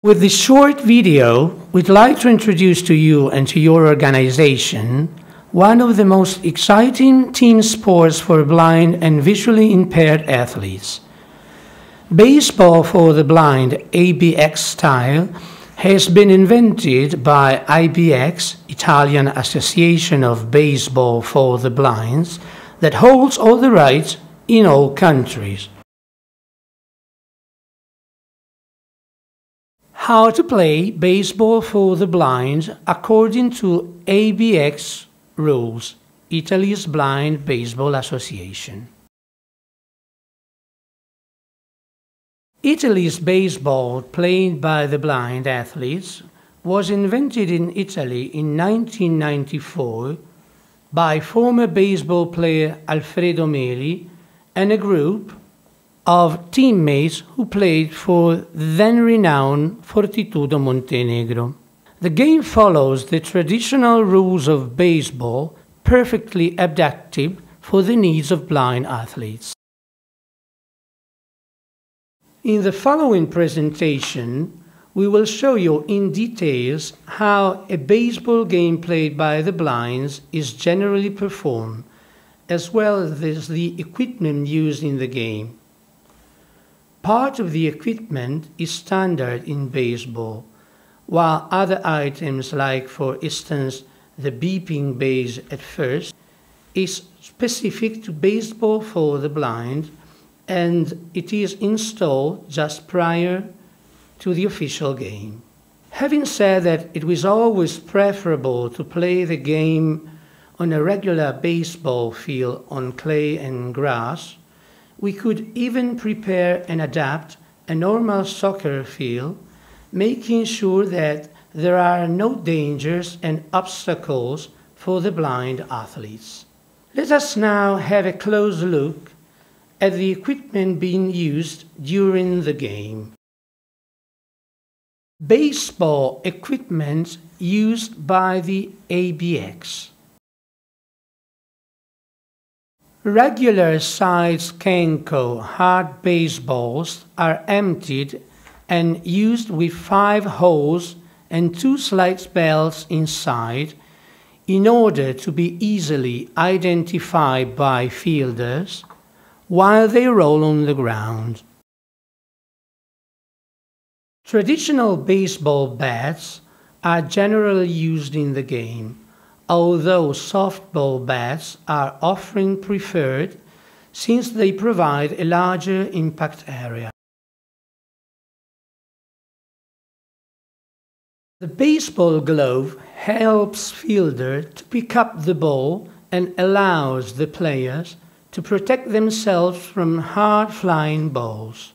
With this short video, we'd like to introduce to you and to your organization one of the most exciting team sports for blind and visually impaired athletes. Baseball for the blind, AIBXC style, has been invented by AIBXC, Italian Association of Baseball for the Blinds, that holds all the rights in all countries. How to play baseball for the blind according to AIBXC rules, Italy's Blind Baseball Association. Italy's baseball played by the blind athletes was invented in Italy in 1994 by former baseball player Alfredo Meli and a group of teammates who played for then-renowned Fortitudo Montenegro. The game follows the traditional rules of baseball, perfectly adapted for the needs of blind athletes. In the following presentation, we will show you in details how a baseball game played by the blinds is generally performed, as well as the equipment used in the game. Part of the equipment is standard in baseball, while other items like, for instance, the beeping base at first, is specific to baseball for the blind, and it is installed just prior to the official game. Having said that it was always preferable to play the game on a regular baseball field on clay and grass, we could even prepare and adapt a normal soccer field, making sure that there are no dangers and obstacles for the blind athletes. Let us now have a close look at the equipment being used during the game. Baseball equipment used by the AIBXC. Regular-sized Kenko hard baseballs are emptied and used with 5 holes and 2 slide belts inside in order to be easily identified by fielders while they roll on the ground. Traditional baseball bats are generally used in the game, although softball bats are often preferred since they provide a larger impact area. The baseball glove helps fielders to pick up the ball and allows the players to protect themselves from hard-flying balls.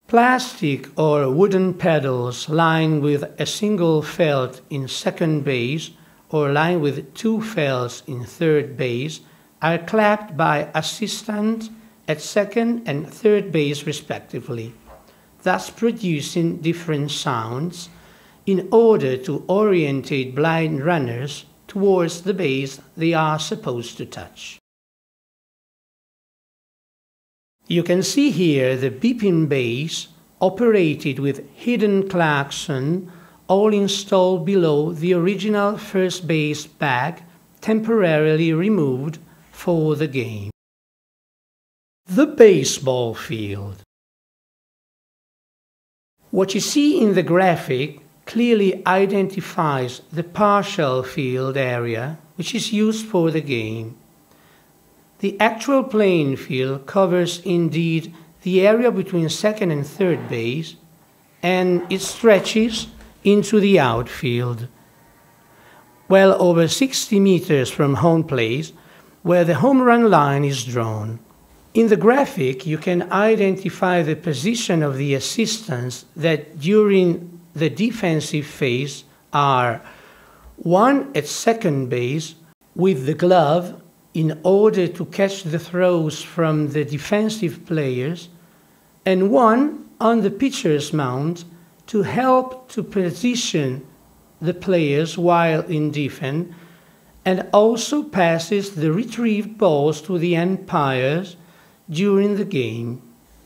Plastic or wooden pedals lined with a single felt in second base or lined with 2 felts in third base are clapped by assistants at second and third base respectively, thus producing different sounds in order to orientate blind runners towards the base they are supposed to touch. You can see here the beeping base operated with hidden klaxon, all installed below the original first base bag, temporarily removed for the game. The baseball field. What you see in the graphic clearly identifies the partial field area which is used for the game. The actual playing field covers indeed the area between second and third base, and it stretches into the outfield, well over 60 meters from home plate, where the home run line is drawn. In the graphic, you can identify the position of the assistants that during the defensive phase are 1 at second base with the glove in order to catch the throws from the defensive players, and 1 on the pitcher's mound to help to position the players while in defense, and also passes the retrieved balls to the umpires during the game.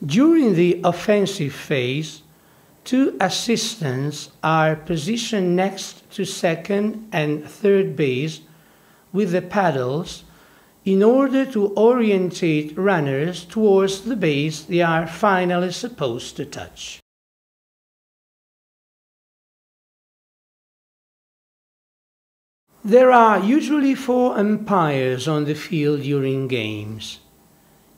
During the offensive phase, two assistants are positioned next to second and third base with the paddles in order to orientate runners towards the base they are finally supposed to touch. There are usually 4 umpires on the field during games.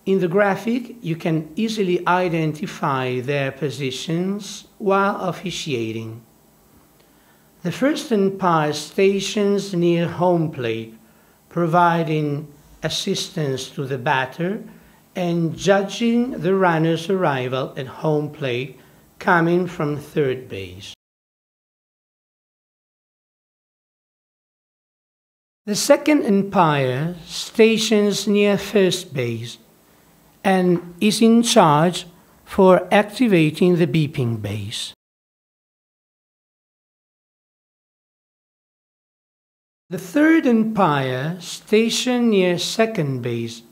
In the graphic, you can easily identify their positions while officiating. The first umpire stations near home plate, providing assistance to the batter and judging the runner's arrival at home plate coming from third base. The second umpire stations near first base and is in charge for activating the beeping base. The third umpire stations near second base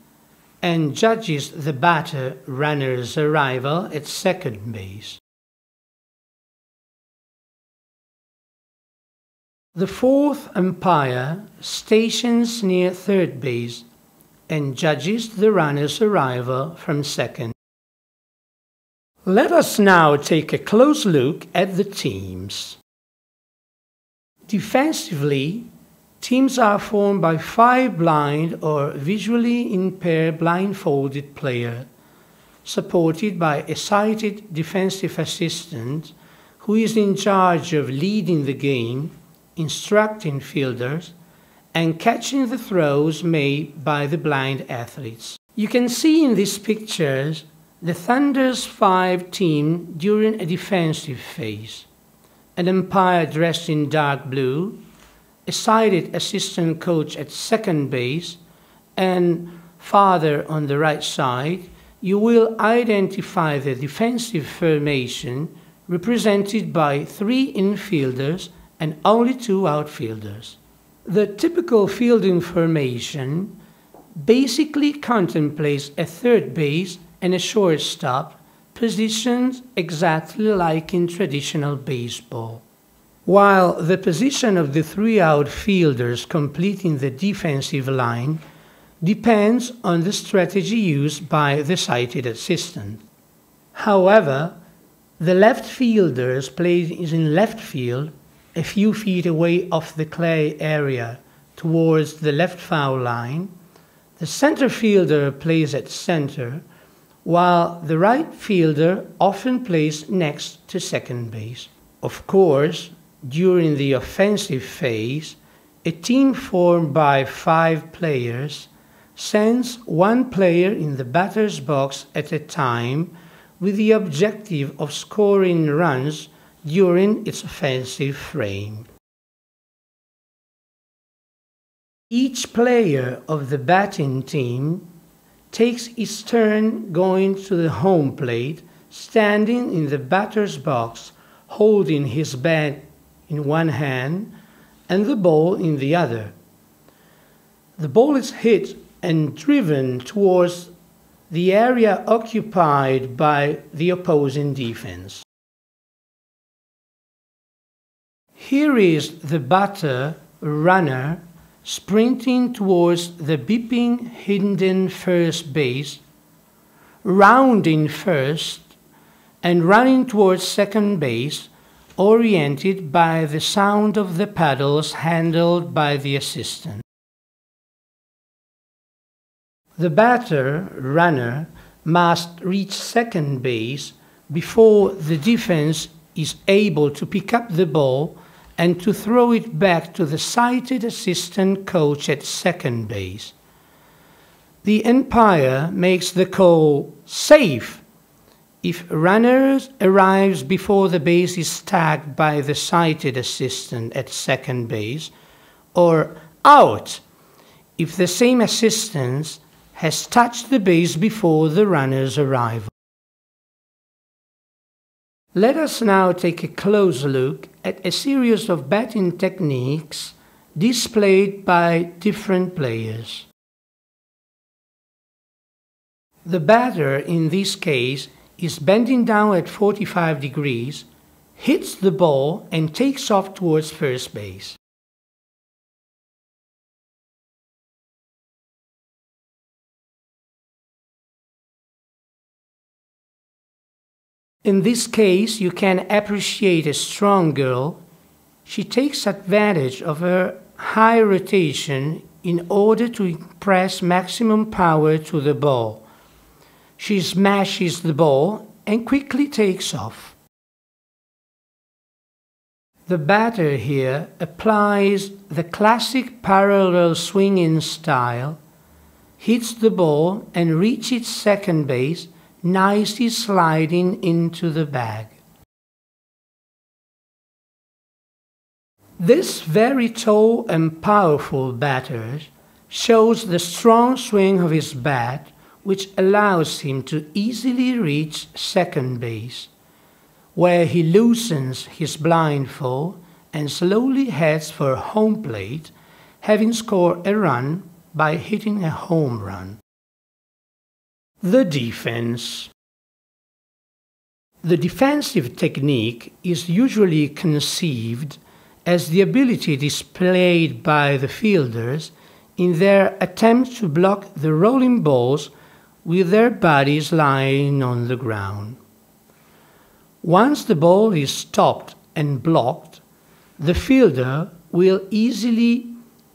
and judges the batter runner's arrival at second base. The fourth umpire stations near third base and judges the runner's arrival from second. Let us now take a close look at the teams. Defensively, teams are formed by 5 blind or visually impaired blindfolded players, supported by a sighted defensive assistant who is in charge of leading the game, instructing fielders, and catching the throws made by the blind athletes. You can see in these pictures the Thunder's 5 team during a defensive phase. An umpire dressed in dark blue, a sighted assistant coach at second base, and farther on the right side, you will identify the defensive formation represented by 3 infielders and only 2 outfielders. The typical fielding formation basically contemplates a third base and a shortstop positioned exactly like in traditional baseball, while the position of the 3 outfielders completing the defensive line depends on the strategy used by the sighted assistant. However, the left fielders play in left field a few feet away off the clay area towards the left foul line. The center fielder plays at center, while the right fielder often plays next to second base. Of course, during the offensive phase, a team formed by 5 players sends 1 player in the batter's box at a time with the objective of scoring runs during its offensive frame. Each player of the batting team takes his turn going to the home plate, standing in the batter's box, holding his bat in one hand and the ball in the other. The ball is hit and driven towards the area occupied by the opposing defense. Here is the batter runner sprinting towards the beeping hidden first base, rounding first, and running towards second base, oriented by the sound of the paddles handled by the assistant. The batter runner must reach second base before the defense is able to pick up the ball and to throw it back to the sighted assistant coach at second base. The umpire makes the call safe if runner arrives before the base is tagged by the sighted assistant at second base, or out if the same assistant has touched the base before the runner's arrival. Let us now take a close look at a series of batting techniques displayed by different players. The batter, in this case, is bending down at 45 degrees, hits the ball and takes off towards first base. In this case, you can appreciate a strong girl. She takes advantage of her high rotation in order to impress maximum power to the ball. She smashes the ball and quickly takes off. The batter here applies the classic parallel swinging style, hits the ball and reaches second base, nicely sliding into the bag. This very tall and powerful batter shows the strong swing of his bat, which allows him to easily reach second base, where he loosens his blindfold and slowly heads for home plate, having scored a run by hitting a home run. The defense. The defensive technique is usually conceived as the ability displayed by the fielders in their attempt to block the rolling balls with their bodies lying on the ground. Once the ball is stopped and blocked, the fielder will easily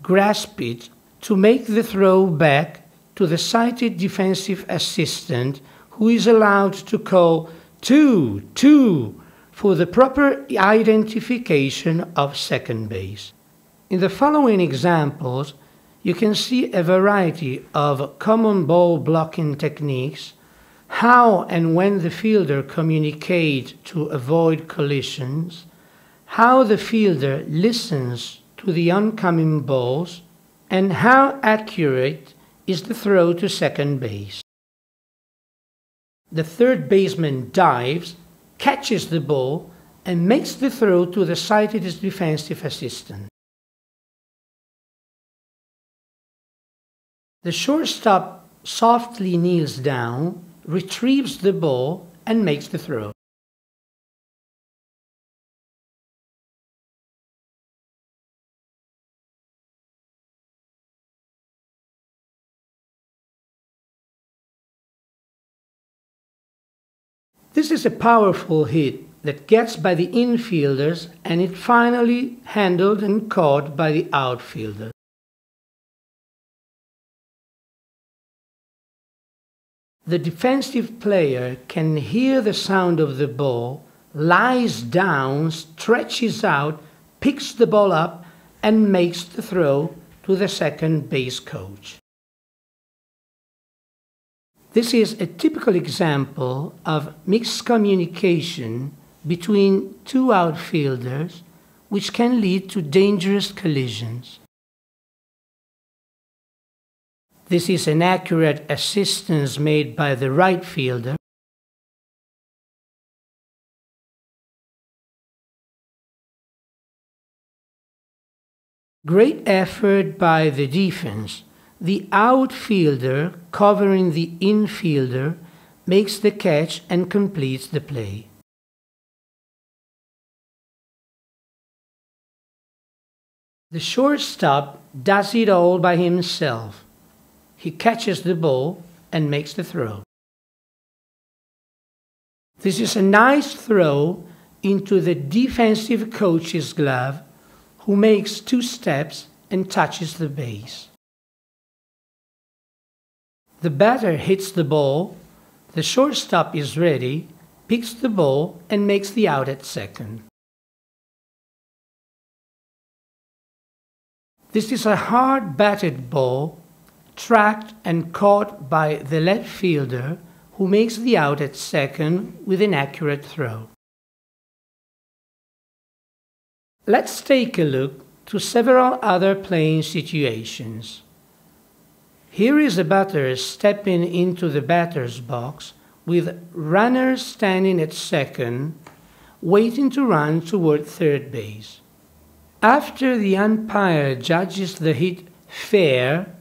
grasp it to make the throw back to the sighted defensive assistant, who is allowed to call 2-2 for the proper identification of second base. In the following examples, you can see a variety of common ball blocking techniques, how and when the fielder communicates to avoid collisions, how the fielder listens to the oncoming balls, and how accurate is the throw to second base. The third baseman dives, catches the ball, and makes the throw to the sighted defensive assistant. The shortstop softly kneels down, retrieves the ball, and makes the throw. This is a powerful hit that gets by the infielders, and it finally handled and caught by the outfielder. The defensive player can hear the sound of the ball, lies down, stretches out, picks the ball up, and makes the throw to the second base coach. This is a typical example of mixed communication between two outfielders, which can lead to dangerous collisions. This is an accurate assistance made by the right fielder. Great effort by the defense. The outfielder covering the infielder makes the catch and completes the play. The shortstop does it all by himself. He catches the ball and makes the throw. This is a nice throw into the defensive coach's glove, who makes 2 steps and touches the base. The batter hits the ball, the shortstop is ready, picks the ball, and makes the out at second. This is a hard batted ball, tracked and caught by the left fielder, who makes the out at second with an accurate throw. Let's take a look to several other playing situations. Here is a batter stepping into the batter's box with runners standing at second, waiting to run toward third base. After the umpire judges the hit fair,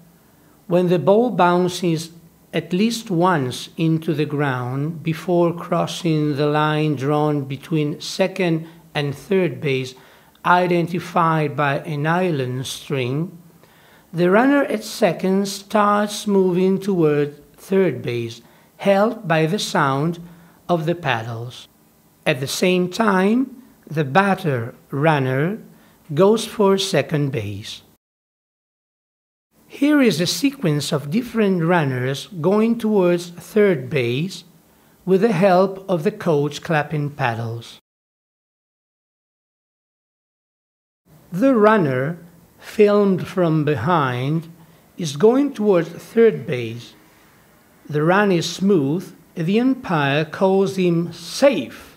when the ball bounces at least once into the ground before crossing the line drawn between second and third base, identified by a nylon string, the runner at second starts moving toward third base, helped by the sound of the paddles. At the same time, the batter runner goes for second base. Here is a sequence of different runners going towards third base with the help of the coach clapping paddles. The runner, filmed from behind, is going towards third base. The run is smooth, and the umpire calls him safe.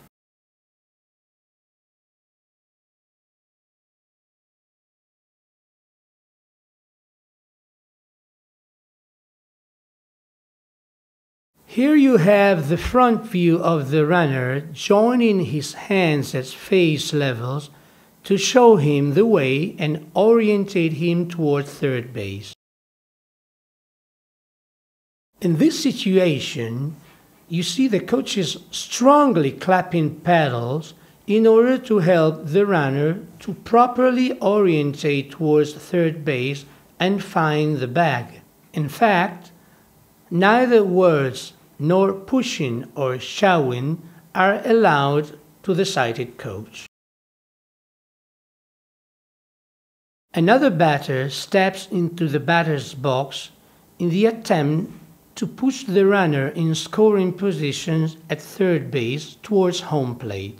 Here you have the front view of the runner joining his hands at face levels to show him the way and orientate him toward third base. In this situation, you see the coaches strongly clapping paddles in order to help the runner to properly orientate towards third base and find the bag. In fact, neither words nor pushing or shouting are allowed to the sighted coach. Another batter steps into the batter's box in the attempt to push the runner in scoring positions at third base towards home plate.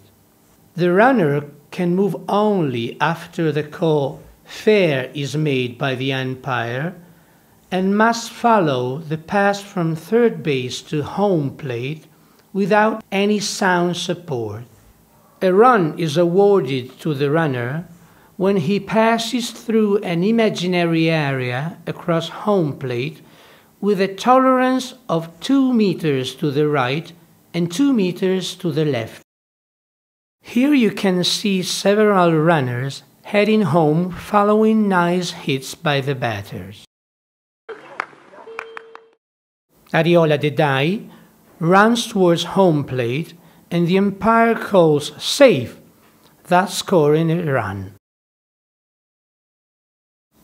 The runner can move only after the call fair is made by the umpire and must follow the pass from third base to home plate without any sound support. A run is awarded to the runner when he passes through an imaginary area across home plate with a tolerance of 2 meters to the right and 2 meters to the left. Here you can see several runners heading home following nice hits by the batters. Ariola Dedai runs towards home plate and the umpire calls safe, thus scoring a run.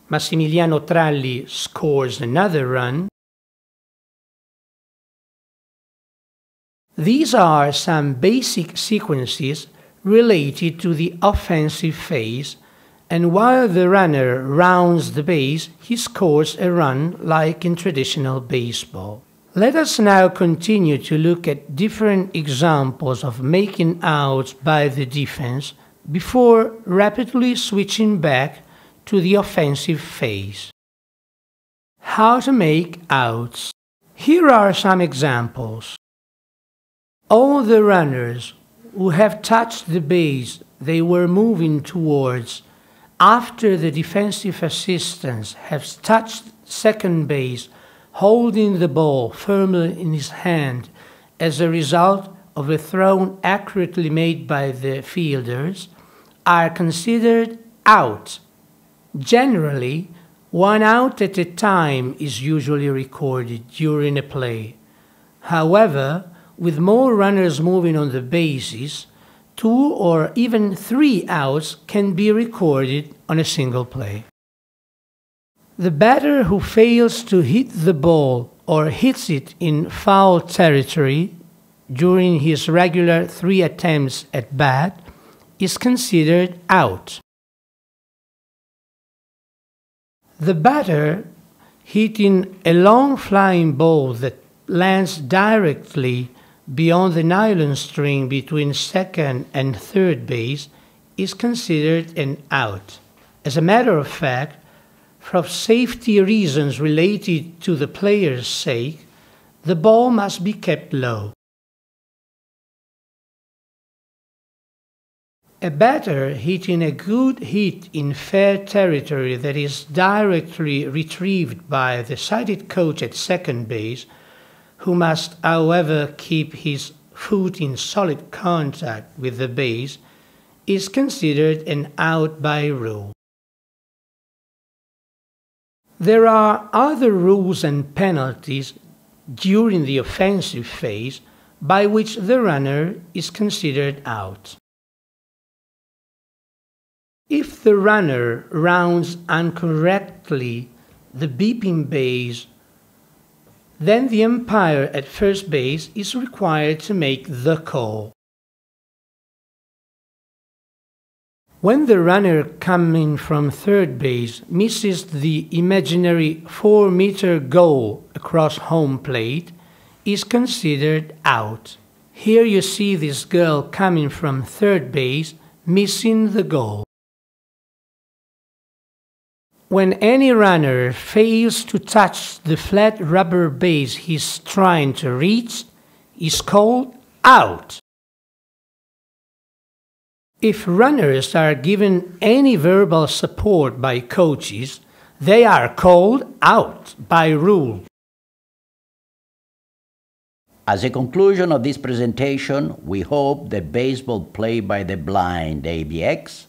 Massimiliano Tralli scores another run. These are some basic sequences related to the offensive phase, and while the runner rounds the base, he scores a run like in traditional baseball. Let us now continue to look at different examples of making outs by the defense before rapidly switching back to the offensive phase. How to make outs. Here are some examples. All the runners who have touched the base they were moving towards after the defensive assistants have touched second base, holding the ball firmly in his hand as a result of a throw accurately made by the fielders, are considered out. Generally, 1 out at a time is usually recorded during a play. However, with more runners moving on the bases, 2 or even 3 outs can be recorded on a single play. The batter who fails to hit the ball or hits it in foul territory during his regular 3 attempts at bat is considered out. The batter hitting a long flying ball that lands directly beyond the nylon string between second and third base is considered an out. As a matter of fact, for safety reasons related to the player's sake, the ball must be kept low. A batter hitting a good hit in fair territory that is directly retrieved by the sighted coach at second base, who must, however, keep his foot in solid contact with the base, is considered an out by rule. There are other rules and penalties during the offensive phase, by which the runner is considered out. If the runner rounds incorrectly the beeping base, then the umpire at first base is required to make the call. When the runner coming from third base misses the imaginary 4-meter goal across home plate, is considered out. Here you see this girl coming from third base missing the goal. When any runner fails to touch the flat rubber base he's trying to reach, is called out. If runners are given any verbal support by coaches, they are called out by rule. As a conclusion of this presentation, we hope that baseball played by the blind AIBXC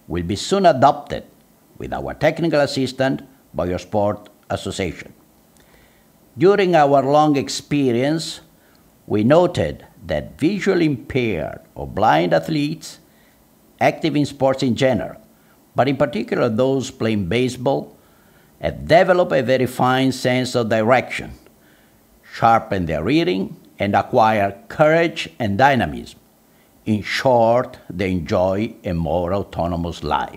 will be soon adopted with our technical assistant by your sport association. During our long experience, we noted that visually impaired or blind athletes active in sports in general, but in particular those playing baseball, have developed a very fine sense of direction, sharpen their reading, and acquire courage and dynamism. In short, they enjoy a more autonomous life.